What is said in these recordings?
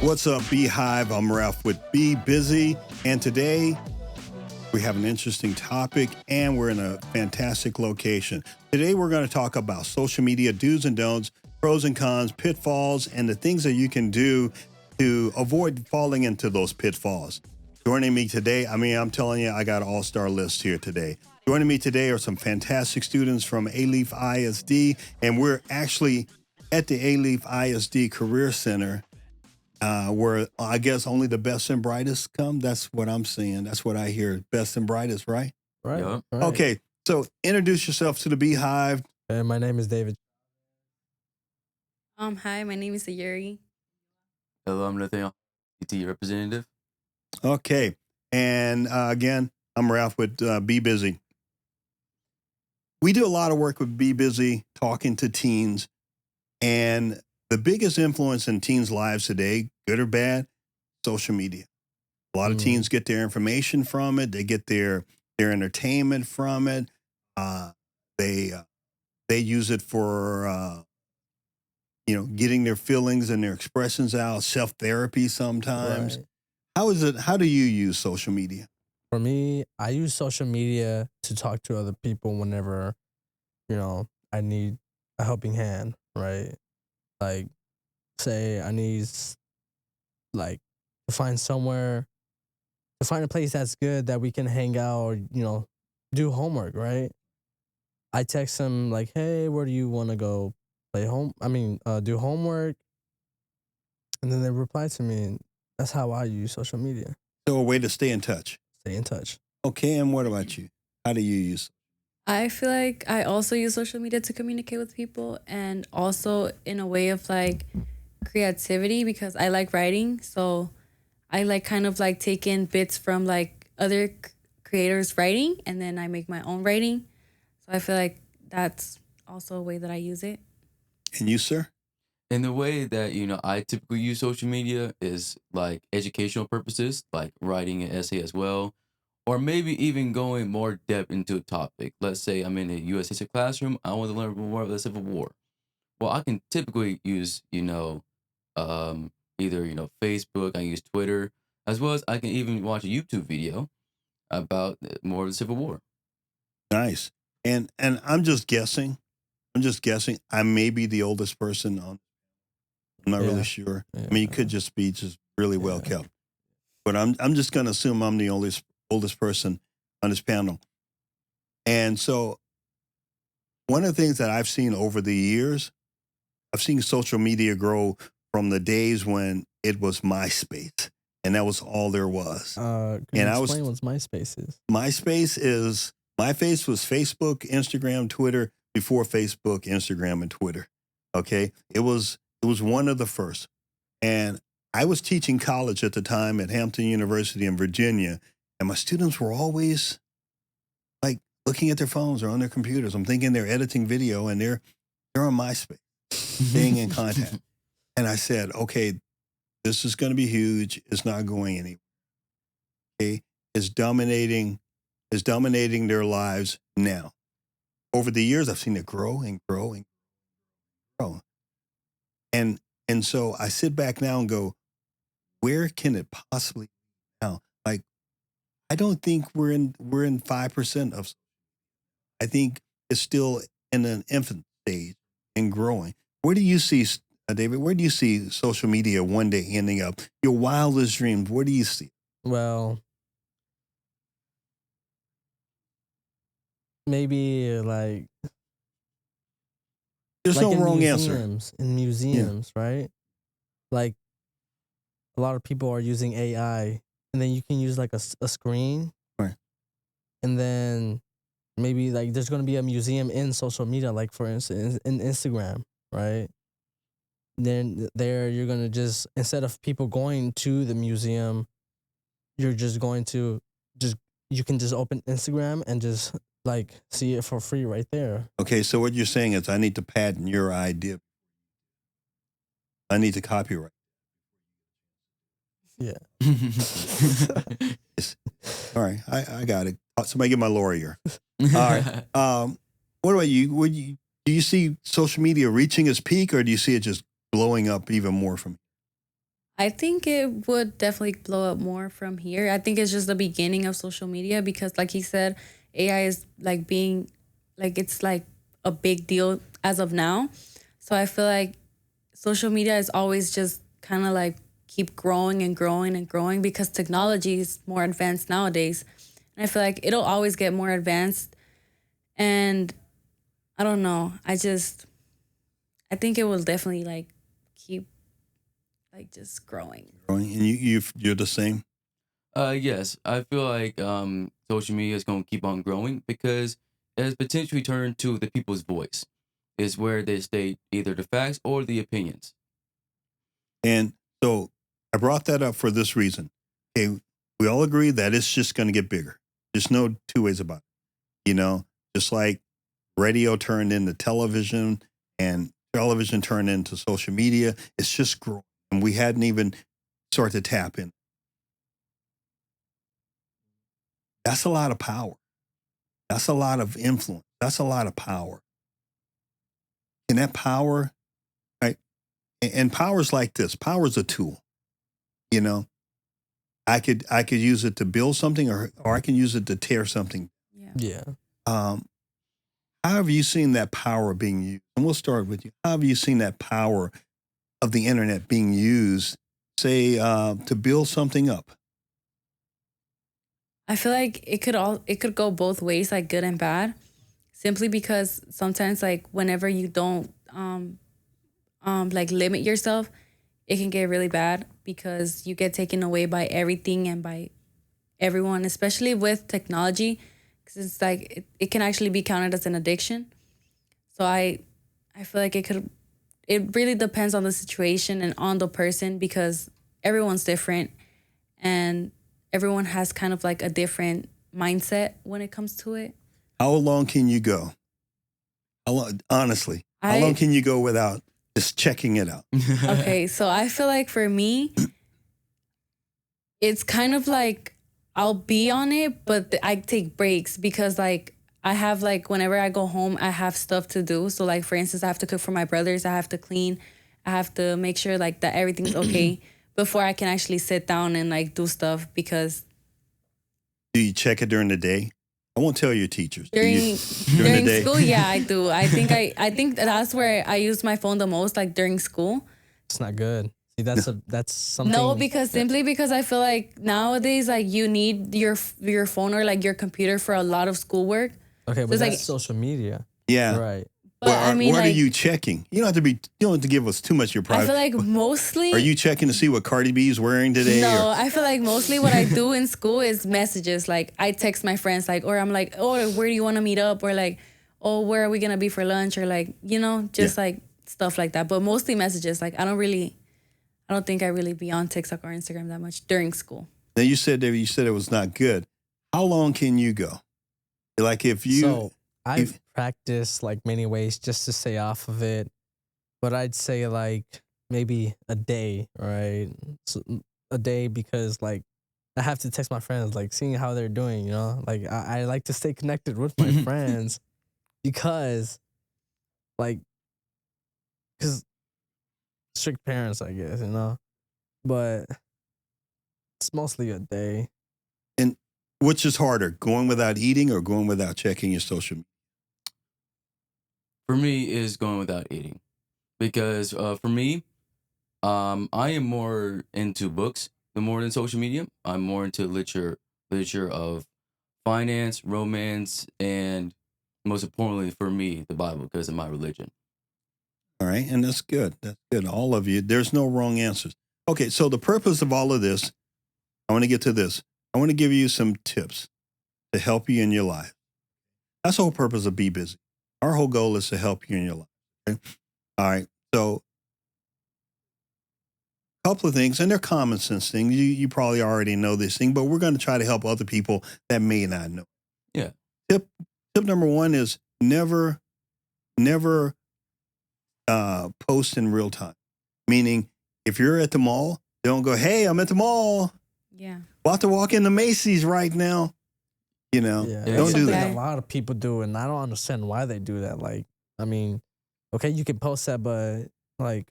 What's up, Beehive? I'm Ralph with Be Busy, and today we have an interesting topic and we're in a fantastic location. Today we're going to talk about social media do's and don'ts, pros and cons, pitfalls, and the things that you can do to avoid falling into those pitfalls. Joining me today, I'm telling you, I got an all-star list here today. Joining me today are some fantastic students from Alief ISD, and we're actually at the Alief ISD Career Center, where I guess only the best and brightest come. That's what I'm seeing. That's what I hear. Best and brightest, right? Right. Yeah. Right. Okay. So introduce yourself to the Beehive. My name is David. Hi, my name is Sayuri. Hello, I'm Nathaniel, PT representative. Okay. And again, I'm Ralph with Be Busy. We do a lot of work with Be Busy, talking to teens. And the biggest influence in teens' lives today, good or bad, social media. A lot of teens get their information from it. They get their entertainment from it. They use it for getting their feelings and their expressions out. Self therapy sometimes. Right. How do you use social media? For me, I use social media to talk to other people whenever, I need a helping hand, right? Like, say I need, like, to find a place that's good that we can hang out or, do homework, right? I text them like, hey, where do you want to go do homework? And then they reply to me. And that's how I use social media. So a way to stay in touch. Stay in touch. Okay, and what about you? How do you use? I feel like I also use social media to communicate with people and also in a way of like creativity because I like writing. So I like kind of like take in bits from like other creators' writing and then I make my own writing. So I feel like that's also a way that I use it. And you, sir? And the way that, I typically use social media is like educational purposes, like writing an essay as well, or maybe even going more depth into a topic. Let's say I'm in a U.S. history classroom. I want to learn more about the Civil War. Well, I can typically use, either, Facebook, I use Twitter, as well as I can even watch a YouTube video about more of the Civil War. Nice. And I'm just guessing. I may be the oldest person on. I'm not really sure. Yeah. I mean, you could just be really well kept. But I'm just going to assume I'm the oldest person on this panel. And so one of the things that I've seen over the years, I've seen social media grow from the days when it was MySpace. And that was all there was. Can you explain what MySpace is? MySpace was Facebook, Instagram, Twitter, before Facebook, Instagram, and Twitter. Okay? It was one of the first. And I was teaching college at the time at Hampton University in Virginia, and my students were always like looking at their phones or on their computers. I'm thinking they're editing video and they're on MySpace, staying in contact. And I said, okay, this is going to be huge. It's not going anywhere. Okay? It's dominating their lives now. Over the years, I've seen it grow and grow and grow. And so I sit back now and go, where can it possibly be now? Like, I don't think we're in 5% of. I think it's still in an infant stage and growing. Where do you see, David? Where do you see social media one day ending up? Your wildest dreams. Where do you see? Well, maybe like There's no wrong answer. In museums, right? Like a lot of people are using AI, and then you can use like a screen, right? And then maybe like there's gonna be a museum in social media, like for instance in Instagram, right? Then there you're gonna just instead of people going to the museum, you're just going to you can just open Instagram and just like see it for free right there. Okay, so what you're saying is I need to patent your idea. I need to copyright. Yeah. All right, I got it. Somebody get my lawyer. All right. What about you? Do you see social media reaching its peak, or do you see it just blowing up even more from? I think it would definitely blow up more from here. I think it's just the beginning of social media because, like he said, AI is like being like it's like a big deal as of now. So I feel like social media is always just kind of like keep growing and growing and growing because technology is more advanced nowadays. And I feel like it'll always get more advanced. And I don't know. I think it will definitely like keep like just growing. And you're the same. Yes, I feel like social media is going to keep on growing because it has potentially turned to the people's voice. Is where they state either the facts or the opinions. And so I brought that up for this reason. Okay, we all agree that it's just going to get bigger. There's no two ways about it. You know, just like radio turned into television and television turned into social media, it's just growing. And we hadn't even started to tap in. That's a lot of power. That's a lot of influence. That's a lot of power. And that power, right? And power's like this. Power's a tool. You know, I could use it to build something, or I can use it to tear something. Yeah. Yeah. How have you seen that power being used? And we'll start with you. How have you seen that power of the internet being used, say, to build something up? I feel like it could go both ways, like good and bad, simply because sometimes like whenever you don't like limit yourself, it can get really bad because you get taken away by everything and by everyone, especially with technology, because it's like it can actually be counted as an addiction. So I feel like it really depends on the situation and on the person because everyone's different and everyone has kind of like a different mindset when it comes to it. How long can you go? How long, honestly, how long can you go without just checking it out? Okay, so I feel like for me, it's kind of like I'll be on it, but I take breaks because like I have like whenever I go home, I have stuff to do. So like for instance, I have to cook for my brothers, I have to clean, I have to make sure like that everything's okay before I can actually sit down and like do stuff because Do you check it during the day? I won't tell your teachers. during the day? school, yeah, I do. I think that's where I use my phone the most, like during school. It's not good. See, that's something. No, because simply because I feel like nowadays, like you need your phone or like your computer for a lot of schoolwork. Okay, So but it's that's like- social media. Yeah. Right. But Well, I mean, what like, are you checking? You don't have to give us too much of your I private. feel like mostly. Are you checking to see what Cardi B is wearing today? No, or- I feel like mostly what I do in school is messages. Like I text my friends, like, or I'm like, oh, where do you want to meet up? Or like, oh, where are we gonna be for lunch? Or like, just like stuff like that. But mostly messages. Like I don't think I really be on TikTok or Instagram that much during school. Now you said it was not good. How long can you go? Like if you So I've practiced like many ways just to stay off of it, but I'd say like maybe a day, right? So, a day because like I have to text my friends, like seeing how they're doing, you know? Like I like to stay connected with my friends because like, because strict parents, I guess, you know? But it's mostly a day. and which is harder, going without eating or going without checking your social media? For me, is going without eating, because for me, I am more into books than more than social media. I'm more into literature of finance, romance, and most importantly for me, the Bible, because of my religion. All right, and that's good. That's good. All of you, there's no wrong answers. Okay, so the purpose of all of this, I want to get to this. I want to give you some tips to help you in your life. That's the whole purpose of Be Busy. Our whole goal is to help you in your life. Okay? All right, so a couple of things, and they're common sense things. You probably already know this thing, but we're going to try to help other people that may not know. Yeah. Tip number one is never post in real time. Meaning, if you're at the mall, don't go, "Hey, I'm at the mall. Yeah. About to walk into Macy's right now." You know, Yeah, Yeah, don't that's do something that. a lot of people do, and I don't understand why they do that. Like, I mean, okay, you can post that, but like,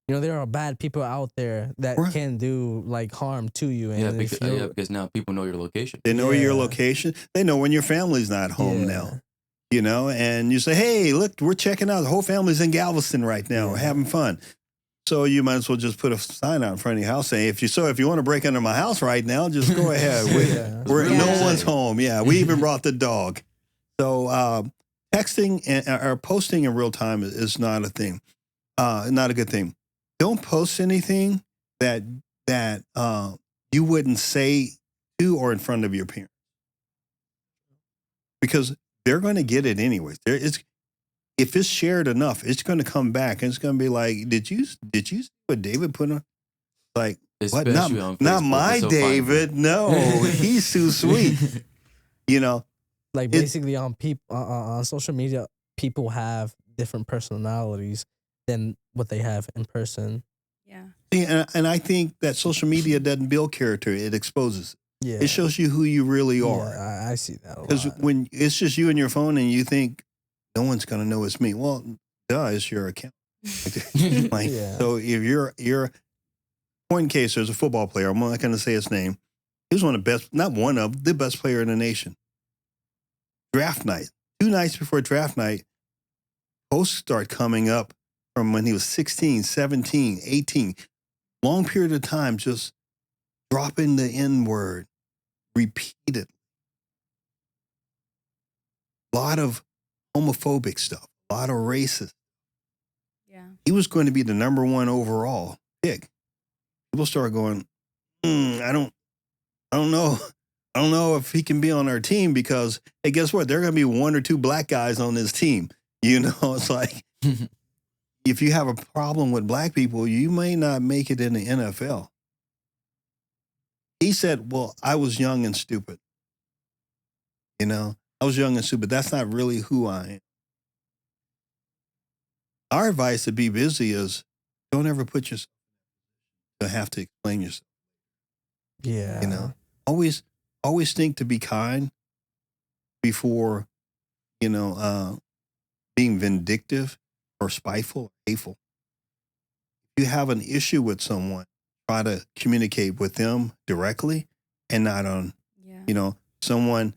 there are bad people out there that Right. can do like harm to you. And Yeah, if because, you're, because now people know your location. They know your Yeah. location. They know when your family's not home now. And you say, hey, look, we're checking out. The whole family's in Galveston right now. We're Yeah. having fun. So you might as well just put a sign out in front of your house saying, if you want to break into my house right now, just go ahead. Yeah. No one's home. Yeah, we even brought the dog. So texting or posting in real time is not a thing, not a good thing. Don't post anything that you wouldn't say to or in front of your parents, because they're going to get it anyways. If it's shared enough, it's going to come back and it's going to be like, did you see what David put on? Like, what? Especially on Not Facebook, my it's so David. funny. No, he's too sweet. like basically on social media, people have different personalities than what they have in person. Yeah. And I think that social media doesn't build character; it exposes. Yeah. It shows you who you really are. Yeah, I see that a Because lot. when it's just you and your phone, and you think no one's going to know it's me. Well, duh, it's your account. Like, Yeah. So if you're point in case, there's a football player. I'm not going to say his name. He was one of the best, not one of the best player in the nation. Draft night, 2 nights before draft night, posts start coming up from when he was 16, 17, 18. Long period of time, just dropping the N word repeatedly. A lot of homophobic stuff, a lot of racist. Yeah. He was going to be the number 1 overall pick. People start going, I don't know. I don't know if he can be on our team because, hey, guess what? There are going to be 1 or 2 black guys on this team. It's like, if you have a problem with black people, you may not make it in the NFL. He said, well, I was young and stupid. I was young and stupid. That's not really who I am. Our advice to be busy is don't ever put yourself to have to explain yourself. Yeah. Always think to be kind before, being vindictive or spiteful or hateful. If you have an issue with someone, try to communicate with them directly and not on, Yeah. someone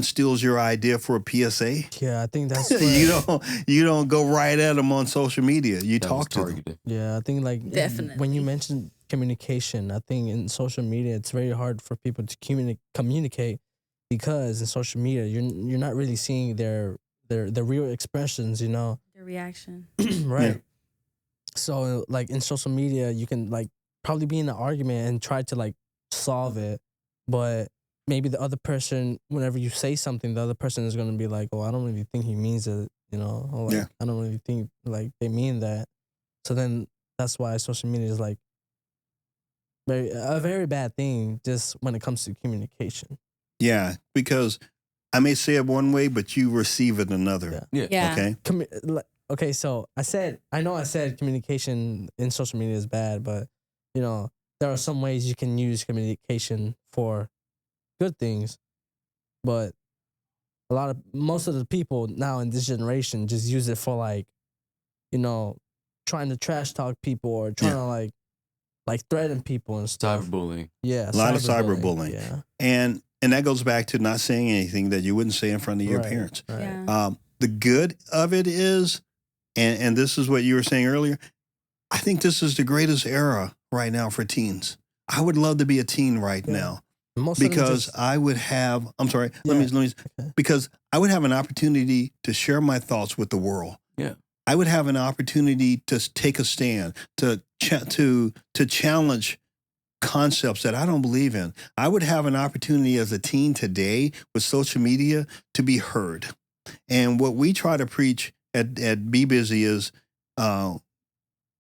steals your idea for a PSA. Yeah, I think that's You don't go right at them on social media. You That was talk to them. targeted. Yeah, I think like when Definitely. you mentioned communication, I think in social media it's very hard for people to communicate because in social media you're not really seeing their real expressions, The reaction. right? Yeah. So like in social media you can like probably be in an argument and try to like solve it, but maybe the other person, whenever you say something, the other person is gonna be like, "Oh, I don't really think he means it," or like, Yeah. I don't really think like they mean that. So then that's why social media is like a very bad thing just when it comes to communication. Yeah, because I may say it one way, but you receive it another. Yeah. Yeah. Okay. Okay, so I know I said communication in social media is bad, but there are some ways you can use communication for good things, but most of the people now in this generation just use it for like, trying to trash talk people or trying to like threaten people and stuff. Cyberbullying. Yeah, A lot of cyberbullying. Yeah, And that goes back to not saying anything that you wouldn't say in front of your Right, parents. right. Yeah. The good of it is, and this is what you were saying earlier, I think this is the greatest era right now for teens. I would love to be a teen right Yeah. now Most of them because just- I would have, I'm sorry, Yeah. let me Okay. because I would have an opportunity to share my thoughts with the world. Yeah. I would have an opportunity to take a stand, to challenge concepts that I don't believe in. I would have an opportunity as a teen today with social media to be heard. And what we try to preach at Be Busy is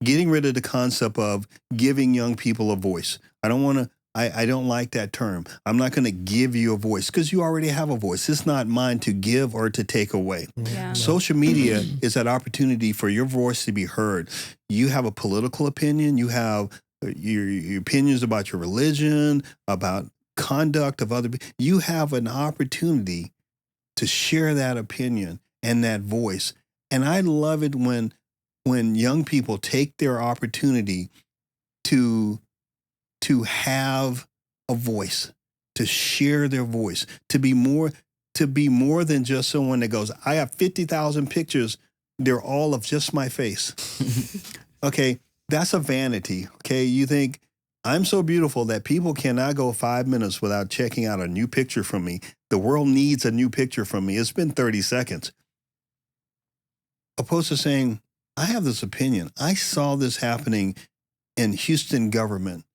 getting rid of the concept of giving young people a voice. I don't like that term. I'm not going to give you a voice because you already have a voice. It's not mine to give or to take away. Yeah. Social media is that opportunity for your voice to be heard. You have a political opinion. You have your opinions about your religion, about conduct of other people. You have an opportunity to share that opinion and that voice. And I love it when when young people take their opportunity to have a voice, to share their voice, to be more than just someone that goes, I have 50,000 pictures. They're all of just my face. Okay, that's a vanity. Okay, you think I'm so beautiful that people cannot go 5 minutes without checking out a new picture from me. The world needs a new picture from me. It's been 30 seconds. Opposed to saying, I have this opinion. I saw this happening in Houston government.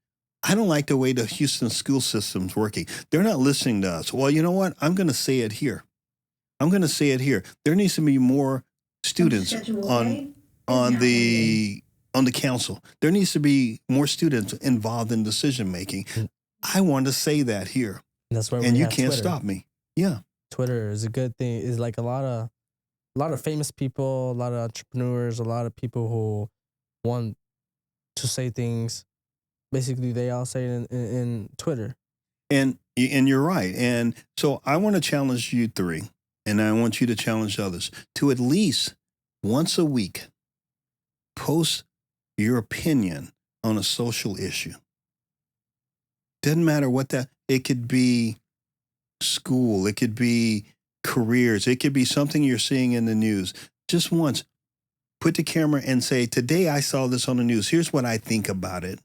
I don't like the way the Houston school system's working. They're not listening to us. Well, you know what? I'm going to say it here. I'm going to say it here. There needs to be more students on the council. There needs to be more students involved in decision making. I want to say that here. That's why and we you have can't Twitter. stop me. Yeah. Twitter is a good thing. It's like a lot of famous people, a lot of entrepreneurs, a lot of people who want to say things. Basically, they all say it in Twitter. And you're right. And so I want to challenge you three, and I want you to challenge others to at least once a week post your opinion on a social issue. Doesn't matter what it could be school, it could be careers, it could be something you're seeing in the news. Just once, put the camera and say, today I saw this on the news. Here's what I think about it.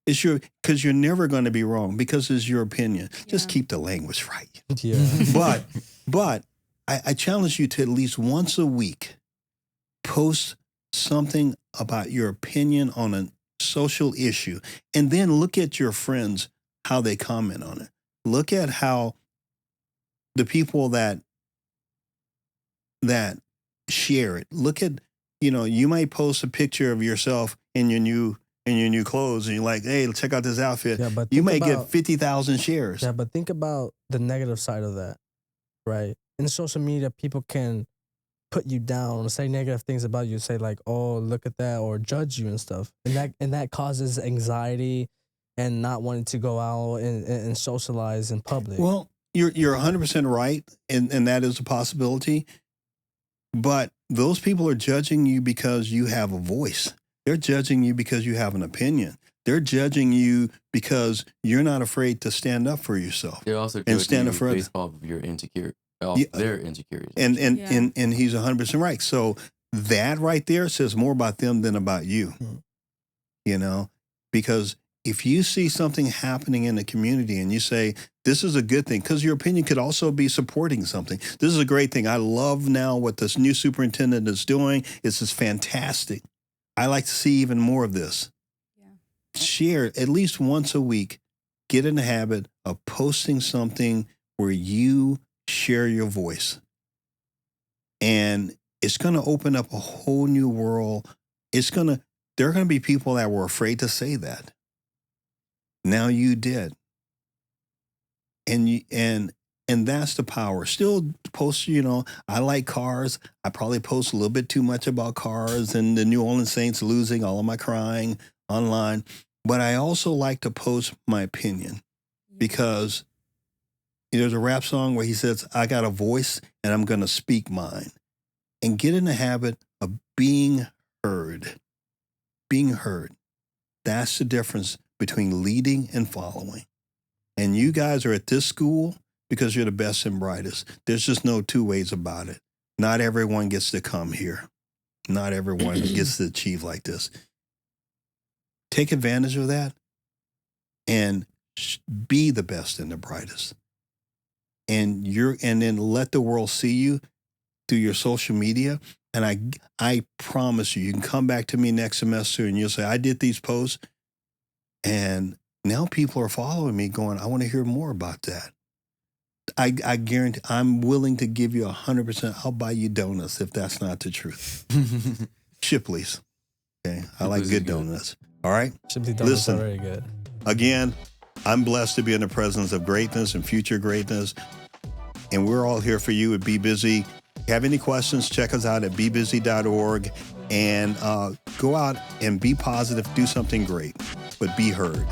It's because you're never going to be wrong because it's your opinion. Just keep the language right. Yeah. But I challenge you to at least once a week post something about your opinion on a social issue, and then look at your friends, how they comment on it. Look at how the people that share it. Look at, you might post a picture of yourself in your new clothes, and you're like, hey, check out this outfit. Yeah, but you may get 50,000 shares. Yeah, but think about the negative side of that, right? In social media, people can put you down or say negative things about you, say like, oh, look at that, or judge you and stuff. And that causes anxiety and not wanting to go out and socialize in public. Well, you're 100% right, and that is a possibility. But those people are judging you because you have a voice. They're judging you because you have an opinion. They're judging you because you're not afraid to stand up for yourself. They're also and judging stand you up for based off of your their insecurities. And he's 100% right. So that right there says more about them than about you. Because if you see something happening in the community and you say, this is a good thing, because your opinion could also be supporting something. This is a great thing. I love now what this new superintendent is doing. It's just fantastic. I like to see even more of this. Yeah. Share at least once a week. Get in the habit of posting something where you share your voice. And it's going to open up a whole new world. There are going to be people that were afraid to say that. Now you did. And that's the power. Still post, I like cars. I probably post a little bit too much about cars and the New Orleans Saints losing, all of my crying online. But I also like to post my opinion because there's a rap song where he says, I got a voice and I'm going to speak mine. And get in the habit of being heard. Being heard. That's the difference between leading and following. And you guys are at this school because you're the best and brightest. There's just no two ways about it. Not everyone gets to come here. Not everyone gets to achieve like this. Take advantage of that and be the best and the brightest. And then let the world see you through your social media. And I promise you can come back to me next semester and you'll say, I did these posts. And now people are following me going, I want to hear more about that. I guarantee I'm willing to give you 100%. I'll buy you donuts if that's not the truth. Shipley's. Okay. I like good donuts. All right. Shipley donuts are very good. Again, I'm blessed to be in the presence of greatness and future greatness. And we're all here for you at Be Busy. If you have any questions, check us out at bebusy.org and go out and be positive, do something great, but be heard.